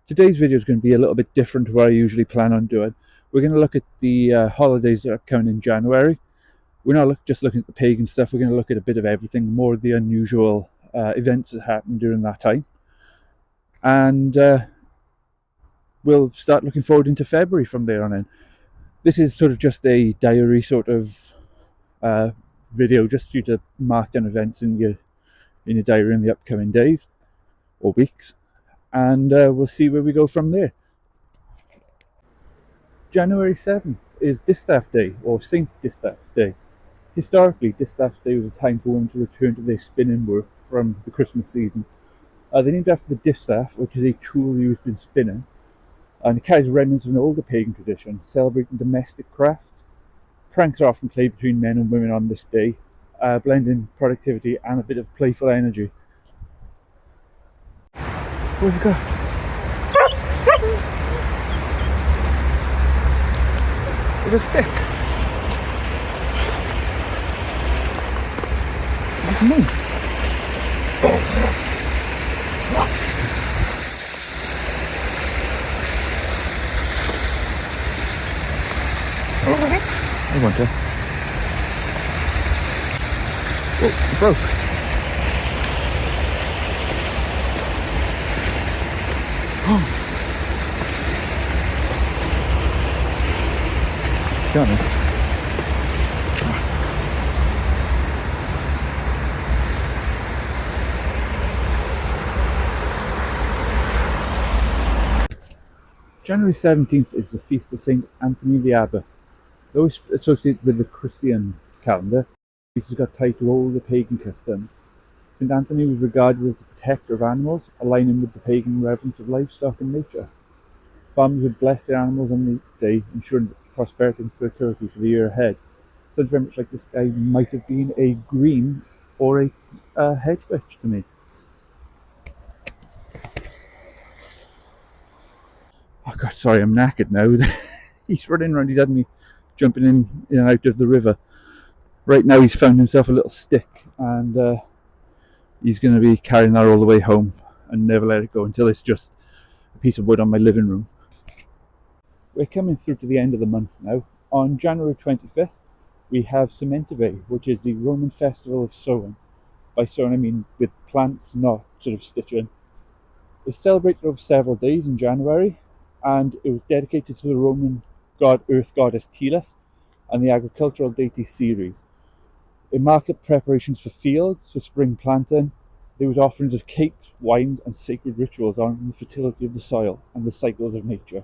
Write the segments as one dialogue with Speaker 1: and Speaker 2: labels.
Speaker 1: Today's video is going to be a little bit different to what I usually plan on doing. We're going to look at the holidays that are coming in January. We're not just looking at the pagan stuff, we're going to look at a bit of everything, more of the unusual events that happen during that time. And we'll start looking forward into February from there on in. This is sort of just a diary sort of video, just for you to mark down events in your diary in the upcoming days or weeks. And we'll see where we go from there. January 7th is Distaff Day, or Saint Distaff's Day. Historically, Distaff's Day was a time for women to return to their spinning work from the Christmas season. They're named after the distaff, which is a tool used in spinning, and it carries remnants of an older pagan tradition, celebrating domestic crafts. Pranks are often played between men and women on this day, blending productivity and a bit of playful energy. What have you got? With a stick. What's the name? I want to. Oh, it broke. Oh. Got it. January 17th is the feast of Saint Anthony the Abbot. Though it's associated with the Christian calendar, this has got tied to all the pagan customs. Saint Anthony was regarded as the protector of animals, aligning with the pagan reverence of livestock and nature. Farmers would bless their animals on the day, ensuring prosperity and fertility for the year ahead. Sounds very much like this guy might have been a green or a hedge witch to me. Oh God, sorry, I'm knackered now. He's running around, he's had me jumping in and out of the river. Right now he's found himself a little stick, and he's going to be carrying that all the way home and never let it go until it's just a piece of wood on my living room. We're coming through to the end of the month now. On January 25th, we have Sementive, which is the Roman festival of sowing. By sowing, I mean with plants, not sort of stitching. It's celebrated over several days in January, and it was dedicated to the Roman earth goddess Telis and the agricultural deity Ceres. It marked up preparations for fields, for spring planting. There was offerings of cakes, wines, and sacred rituals on the fertility of the soil and the cycles of nature,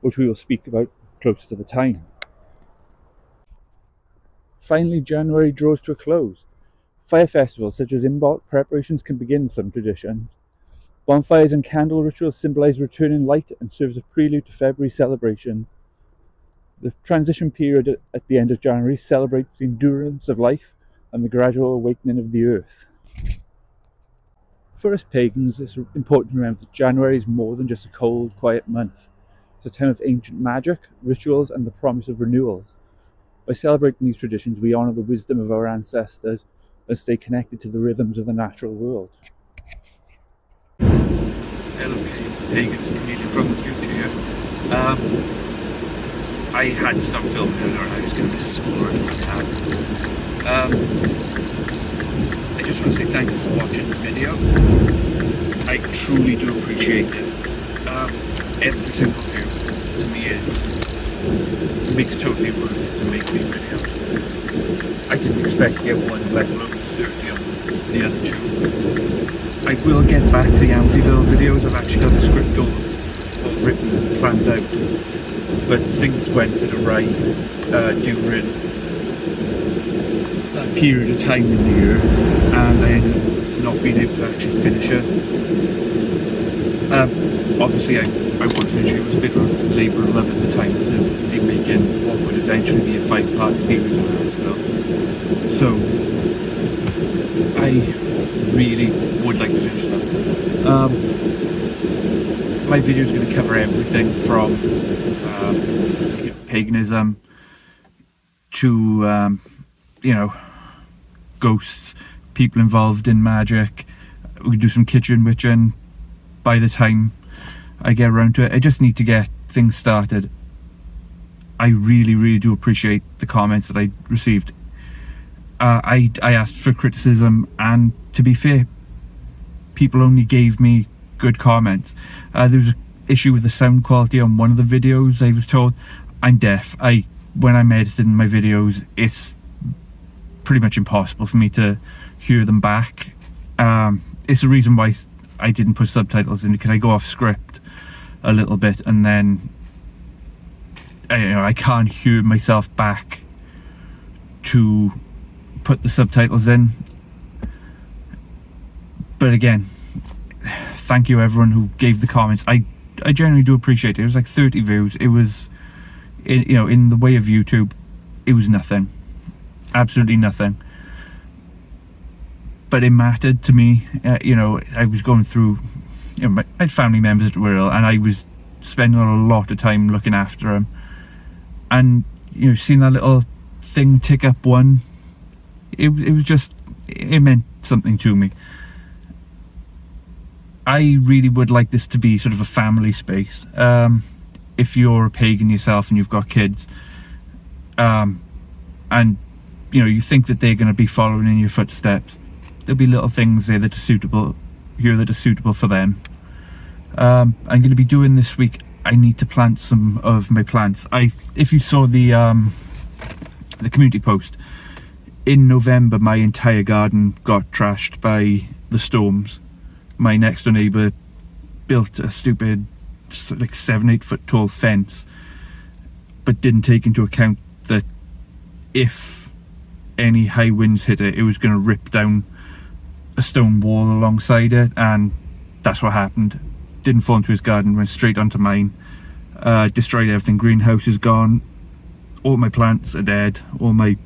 Speaker 1: which we will speak about closer to the time. Finally, January draws to a close. Fire festivals such as Imbolc preparations can begin in some traditions. Bonfires and candle rituals symbolise returning light and serve as a prelude to February celebrations. The transition period at the end of January celebrates the endurance of life and the gradual awakening of the earth. For us pagans, it's important to remember that January is more than just a cold, quiet month. It's a time of ancient magic, rituals, and the promise of renewals. By celebrating these traditions, we honour the wisdom of our ancestors and stay connected to the rhythms of the natural world.
Speaker 2: Hello, Pagans, comedian from the future here. I had to stop filming earlier and I was going to miss school or anything like that. I just want to say thank you for watching the video. I truly do appreciate it. Every single view to me makes it totally worth it to make these videos. I didn't expect to get one, let alone 30 on the other two. I will get back to the Amityville videos. I've actually got the script all written and planned out. But things went awry during that period of time in the year, and I ended up not being able to actually finish it. Obviously, I would finish it. It was a bit of a labour of love at the time to be making what would eventually be a 5-part series on Amityville. So, I really would like to finish them. My video is going to cover everything from paganism to ghosts, people involved in magic. We can do some kitchen witching by the time I get around to it. I just need to get things started. I really do appreciate the comments that I received. I asked for criticism, and to be fair, people only gave me good comments. There was an issue with the sound quality on one of the videos. I was told I'm deaf. When I'm editing my videos, it's pretty much impossible for me to hear them back. It's the reason why I didn't put subtitles in, because I go off script a little bit, and then I can't hear myself back to put the subtitles in. But again, thank you everyone who gave the comments. I genuinely do appreciate it. It was like 30 views. It was, in the way of YouTube, it was nothing, absolutely nothing. But it mattered to me. I was going through, I had family members that were ill, and I was spending a lot of time looking after them. And seeing that little thing tick up one, it meant something to me. I really would like this to be sort of a family space. If you're a pagan yourself and you've got kids, and you think that they're going to be following in your footsteps, there'll be little things there that are suitable for them. I'm going to be doing this week. I need to plant some of my plants. If you saw the community post, in November my entire garden got trashed by the storms. My next door neighbour built a stupid 7-8 foot tall fence, but didn't take into account that if any high winds hit it, it was going to rip down a stone wall alongside it, and that's what happened. Didn't fall into his garden, went straight onto mine. Destroyed everything. Greenhouse is gone. All my plants are dead. The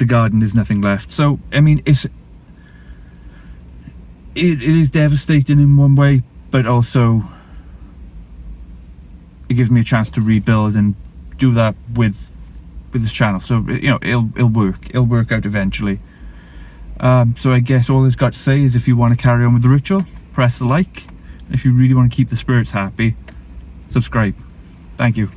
Speaker 2: garden is nothing left. So it is devastating in one way, but also it gives me a chance to rebuild and do that with this channel. So it'll work out eventually. So I guess all I've got to say is, if you want to carry on with the ritual, press the like. If you really want to keep the spirits happy, subscribe. Thank you.